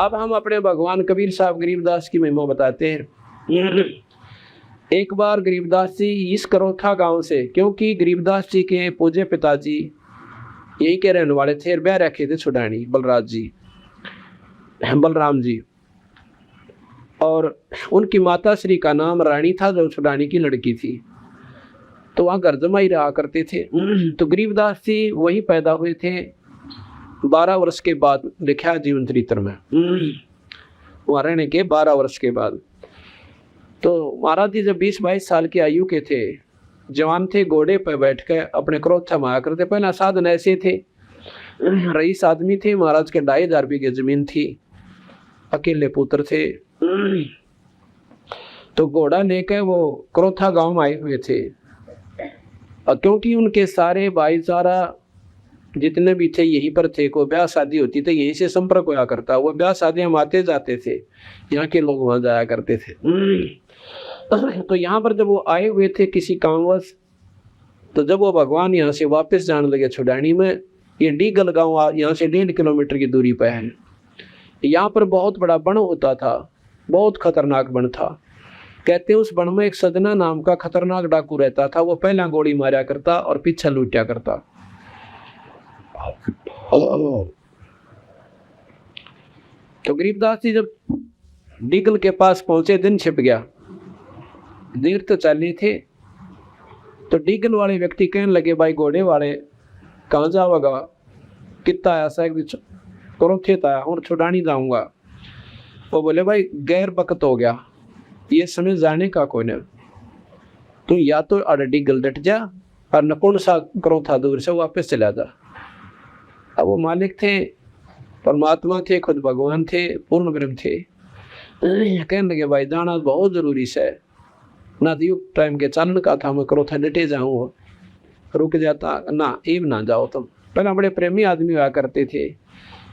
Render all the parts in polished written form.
अब हम अपने भगवान कबीर साहब गरीबदास की महिमा बताते हैं। एक बार गरीबदास जी इस करोथा गांव से, क्योंकि गरीबदास जी के पूज्य पिताजी यही के रहने वाले थे, ब्याह रखे थे छुडानी बलराम जी, और उनकी माता श्री का नाम रानी था जो छुडानी की लड़की थी। तो वहाँ घर जमाई रहा करते थे। तो गरीबदास जी वही पैदा हुए थे 12 वर्ष के बाद, लिखा जीवन चरित्र में, वहाँ रहने के 12 वर्ष के बाद। तो महाराज जी जब 20-22 साल की आयु के थे, जवान थे, घोड़े पर बैठ कर अपने क्रोध थमाया करते। पहला साधन ऐसे थे, रईस आदमी थे, महाराज के 2,500 बीघे जमीन थी, अकेले पुत्र थे। तो घोड़ा लेकर वो क्रोथा गांव में आए हुए थे, और क्योंकि उनके सारे भाईचारा जितने भी थे यहीं पर थे, कोई ब्याह शादी होती तो यहीं से संपर्क होया करता, वो ब्याह शादियां हम आते जाते थे, यहाँ के लोग वहां जाया करते थे। तो यहाँ पर जब वो आए हुए थे किसी कामवश, तो जब वो भगवान यहाँ से वापस जाने लगे छुडानी में, ये डीगल गांव यहाँ से 1.5 किलोमीटर की दूरी पर है। यहाँ पर बहुत बड़ा वन होता था, बहुत खतरनाक वन था। कहते हैं उस वन में एक सजना नाम का खतरनाक डाकू रहता था, वो पहला गोली मारा करता और पीछे लूटा करता। तो गरीबदास जी जब डीगल के पास पहुंचे, दिन छिप गया, देर तो चले थे। तो डीगल वाले व्यक्ति कहने लगे, भाई घोड़े वाले कहाँ जाओगा, कितना ऐसा आया और छुड़ानी जाऊंगा। वो बोले, भाई गैर वक्त हो गया, ये समय जाने का कोई नहीं, तू या तो डीगल डट जा और नकुण सा करो था दूर से वापस चला जा। अब वो मालिक थे, परमात्मा थे, खुद भगवान थे, पूर्ण ब्रह्म थे। कहने लगे, भाई जाना बहुत जरूरी से ना, तो टाइम के चालन का था, मैं करो था डटे जाऊँ, रुक जाता ना, एव ना जाओ तुम। पहले बड़े प्रेमी आदमी हुआ करते थे।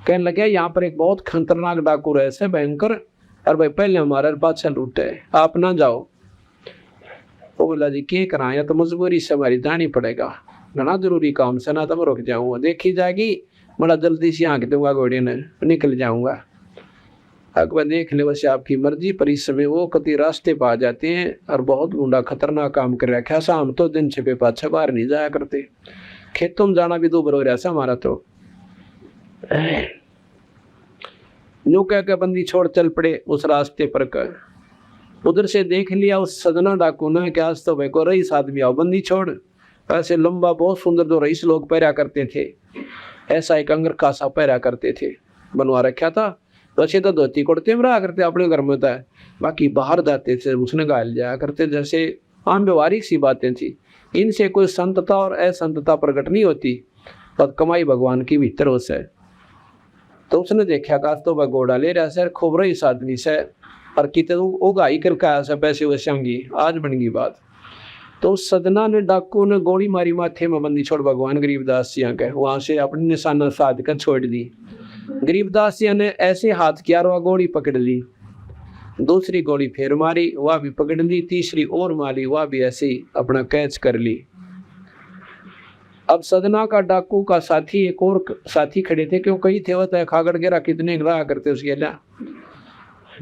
कहने लगे, यहाँ पर एक बहुत खतरनाक डाकू रहे से भयंकर, और भाई पहले हमारे बादशाह लूटे, आप ना जाओ। वो बोला, जी क्या कराया, तो मजबूरी से हमारी जानी पड़ेगा, घना जरूरी काम से, ना तो मैं रुक जाऊंगा, देखी जाएगी, बड़ा जल्दी से आंख दूंगा घोड़े ने, निकल जाऊंगा। अकबर देख ले, वैसे आपकी मर्जी, पर इस समय वो कति रास्ते पा जाते हैं और बहुत गुंडा खतरनाक काम कर रखा है। शाम तो दिन छिपे पाछे बाहर नहीं जाया करते, खेतों में जाना भी दो बरो रहा हमारा। तो यूं कह के बंदी छोड़ चल पड़े उस रास्ते पर कर। उधर से देख लिया उस सजना डाकू ने कि आज तो भाई को रईस आदमी आओ, बंदी छोड़। ऐसे लंबा बहुत सुंदर जो रईस लोग पहरा करते थे, ऐसा एक अंगर कासा पहरा करते थे, बनवा रखा था। वैसे तो धोती कुर्ते में रहा करते अपने घर में था, बाकी बाहर जाते थे उसने गाल जाया करते, जैसे आम व्यवहारिक सी बातें थी। इनसे कोई संतता और असंतता प्रकट नहीं होती, पर कमाई भगवान की भीतर हो से। तो उसने देखा का तो वह घोड़ा ले रहा सर खूब रही इस आदमी से, और कितने उगाई करके आया सर पैसे वैसेंगी, आज बन गई बात। तो सदना ने डाकू ने गोली मारी माथे में, बंदी छोड़ भगवान गरीबदास जी के, वहां से अपनी निशाना साध कर छोड़ दी। गरीबदास जी ने ऐसे हाथ किया, वह गोली पकड़ ली, दूसरी गोली फिर मारी, वह भी पकड़ ली, तीसरी और मारी, वह भी ऐसे ही अपना कैच कर ली। अब सदना का डाकू का साथी, एक और साथी खड़े थे, क्यों कही थे वह खागड़ गिरा कितने रहा करते उसके ला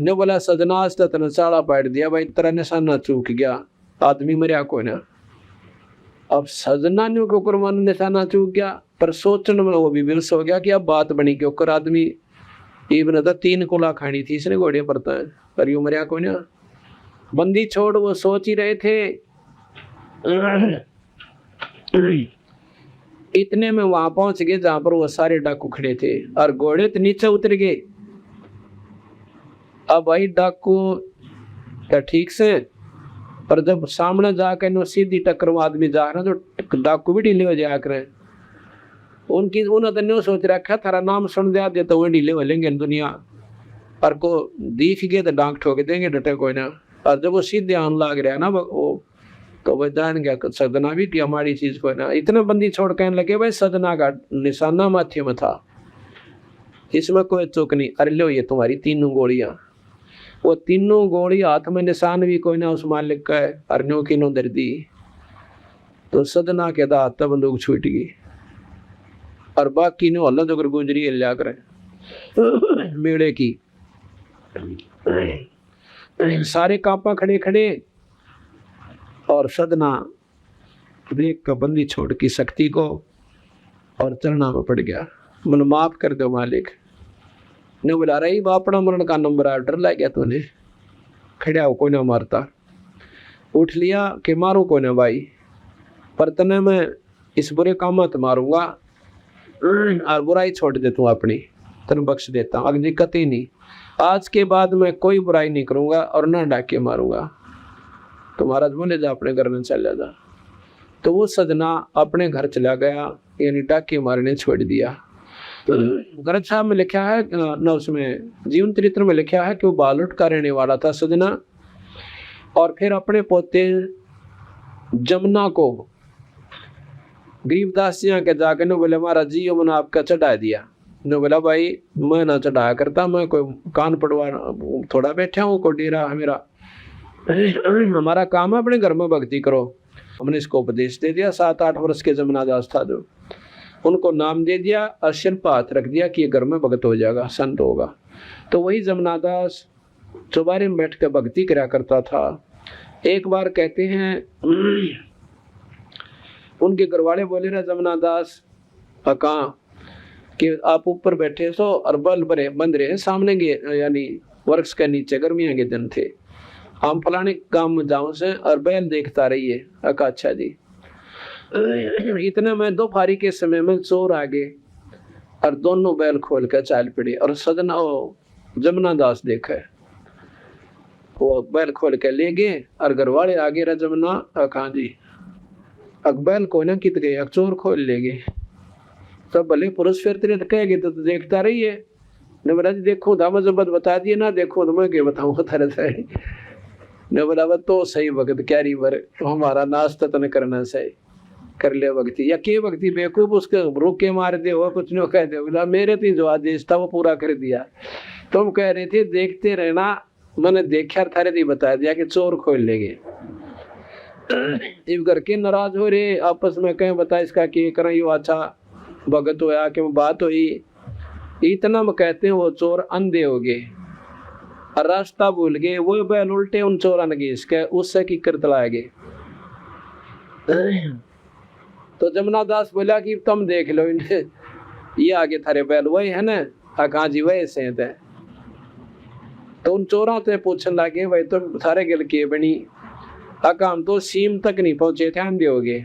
ने बोला, सदना आज तक चाड़ा पाट दिया भाई, तेरा निशाना चूक गया, आदमी मरिया कोई ना। अब सजना ने को निशाना चूक गया, पर सोचने में वो भी विवश हो गया कि अब बात बनी के ऊपर आदमी इवन तो 3 कोला खानी थी इसने घोड़े पर, पर यूं मरिया कोई ना। बंदी छोड़ वो सोच ही रहे थे। इतने में वहां पहुंच गए जहां पर वो सारे डाकू खड़े थे, और घोड़े तो नीचे उतर गए। अब भाई डाकू क्या ठीक से, पर जब सामने जाकर नो सीधी टक्कर वो आदमी जा रहा, तो डाकू भी ढीले हो जाया करे। उनकी उन्होंने सोच रखा थारा नाम सुन दिया दे तो वो ढीले हो लेंगे दुनिया, पर को दिख गए तो डांग ठोक देंगे, डटे कोई ना। और जब वो सीधे आने लग रहा ना वो, तो वह जान गया सदना भी कि हमारी चीज को ना। इतने बंदी छोड़ कहने लगे, भाई सदना का निशाना माथे में था, इसमें कोई चूक नहीं, अरे लो ये तुम्हारी 3 गोलियां। वो 3 गोली हाथ में, निशान भी कोई ना उस मालिक का है, अरण्यों की नो दर दी। तो सदना के दांत तब बंदूक छूट गई, और बाकी ने हल्ला जो गुजरी लिया करे मेड़े की। सारे कांपा खड़े खड़े, और सदना देख का बंदी छोड़ की शक्ति को और चरणा में पड़ गया। मन माफ कर दो मालिक। ने बुला रही अपना मरण का नंबर आ, डर लग गया तूने, खड़ा हो कोई ना मारता। उठ लिया कि मारू कोई ना भाई, पर तने मैं इस बुरे काम मत मारूंगा और बुराई छोड़ दे तू अपनी, तेन बख्श देता हूँ, अगली कती नहीं। आज के बाद मैं कोई बुराई नहीं करूंगा और ना डाके मारूंगा। तो महाराज बोले जा अपने घर में चला जा। तो वो सजना अपने घर चला गया, यानी डाके मारने छोड़ दिया। ग्रंथ साहब में लिखा है न, उसमें जीवन चरित्र में लिखा है कि वो बालुट का रहने वाला था सजना, और फिर अपने पोते जमुना को गरीबदास जी के जाकर ने बोले महाराज जी मैंने आपका चढ़ा दिया। ने बोला भाई मैं ना चढ़ाया करता, मैं कोई कान पड़वा थोड़ा बैठा हूँ, को डेरा है मेरा, हमारा काम है अपने घर में भक्ति करो। हमने इसको उपदेश दे दिया। 7-8 वर्ष के जमुना दास था जो, उनको नाम दे दिया और सिर पर हाथ रख दिया कि ये घर में भगत हो जाएगा, संत होगा। तो वही जमुना दास चौबारे में बैठ कर भक्ति करा करता था। एक बार कहते हैं उनके घरवाले बोले रहे जमुना दास कहाँ कि आप ऊपर बैठे सो और बल भरे बंद रहे सामने के, यानी वृक्ष के नीचे, गर्मियों के दिन थे, हम फलाने गांव में जाऊं से और बैल देखता रहिए। अच्छा जी। इतने में दोपहरी के समय में चोर आ गए और दोनों बैल खोल कर चाल पड़े, और सदना जमुना दास देखा, वो बैल खोल के ले गए और घरवाले आगे रहा जमुना कहाँ जी, बैल को ना कित गए, चोर खोल ले गए। तब भले पुरुष फिर तेरे कहेंगे तो देखता रहिए। ने बोला जी देखो दामा जबत बता दिए ना, देखो तो मैं क्या बताऊँ तेरे से। ने बोला तो सही वक्त क्या री बर हमारा नाश्ता तन करना सही कर ले भक्ति, या के भक्ति बेवकूफ उसके रोक के मार दे हो कुछ नहीं कह दे। बोला मेरे तो जो आदेश था वो पूरा कर दिया, तुम कह रहे थे देखते रहना, मैंने देखा थारे थी बता दिया कि चोर खोल लेंगे। इस घर के नाराज हो रहे आपस में, कहें बता इसका कि करें यो अच्छा भगत होया कि बात हुई। इतना में कहते हैं वो चोर अंधे हो गए और रास्ता भूल गए, वो बैल उल्टे उन चोरा ने घीस के उससे की कर तलाए गए। तो जमुना दास बोला कि तुम देख लो इन्हें, ये आगे थारे बैल वही है ना, कहाँ जी वही से थे। तो उन चोरों से पूछने लगे भाई तुम सारे गिल के बनी, हम तो सीम तक नहीं पहुंचे थे, अंधे हो गए।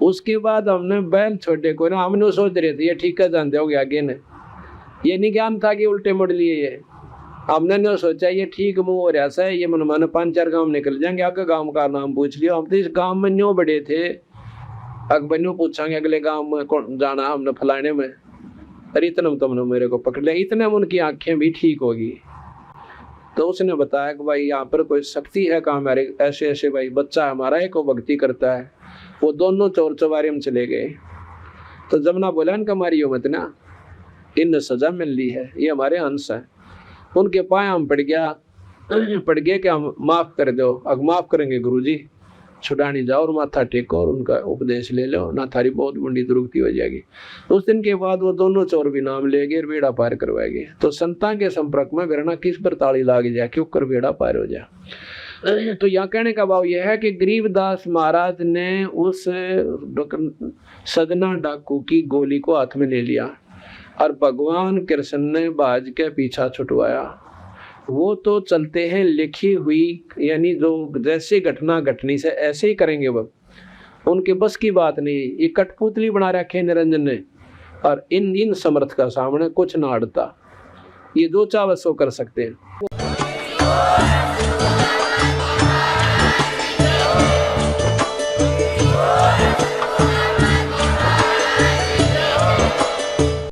उसके बाद हमने बैल छोटे को ना, हमने सोच रहे थे ये ठीक है जानते हो गया आगे ने, ये नहीं ज्ञान था कि उल्टे मुड़ लिए ये। हमने न सोचा ये ठीक मुंह हो रहा है, ये मन मन 5-4 गांव निकल जाएंगे, आगे गांव का नाम पूछ लिया। हम तो इस गांव में न्यो बड़े थे, अकबर न्यो पूछांगे अगले गांव में कौन जाना, हमने फलाने में, अरे इतना तुमने मेरे को पकड़ लिया। इतने में उनकी आंखें भी ठीक होगी। तो उसने बताया कि भाई यहाँ पर कोई शक्ति है कहाँ, हमारे ऐसे ऐसे भाई बच्चा हमारा एक को भक्ति करता है। वो दोनों चोर चौबारे में चले गए। तो जमुना बोला इनका हमारी मत ना, इन सजा मिल ली है, ये हमारे अंश है। उनके पाए हम पड़ गए कि हम माफ कर दो। अब माफ करेंगे गुरुजी, छुड़ानी जाओ और माथा टेको और उनका उपदेश ले लो, ना थारी बहुत बड़ी दुरुक्ति हो जाएगी। उस दिन के बाद वो दोनों चोर भी नाम ले गए, बेड़ा पार करवाएंगे। तो संतान के संपर्क में बिरना किस पर ताली लाग जाए, क्यों कर बेड़ा पार हो जाए। तो यहाँ कहने का भाव यह है कि गरीबदास महाराज ने उस सदना डाकू की गोली को हाथ में ले लिया और भगवान कृष्ण ने बाज के पीछा छुटवाया। वो तो चलते हैं लिखी हुई, यानी जो जैसे घटना घटनी से ऐसे ही करेंगे, वो उनके बस की बात नहीं। ये कठपुतली बना रखे निरंजन ने, और इन समर्थ का सामने कुछ ना अड़ता। ये जो चाहे सो कर सकते हैं।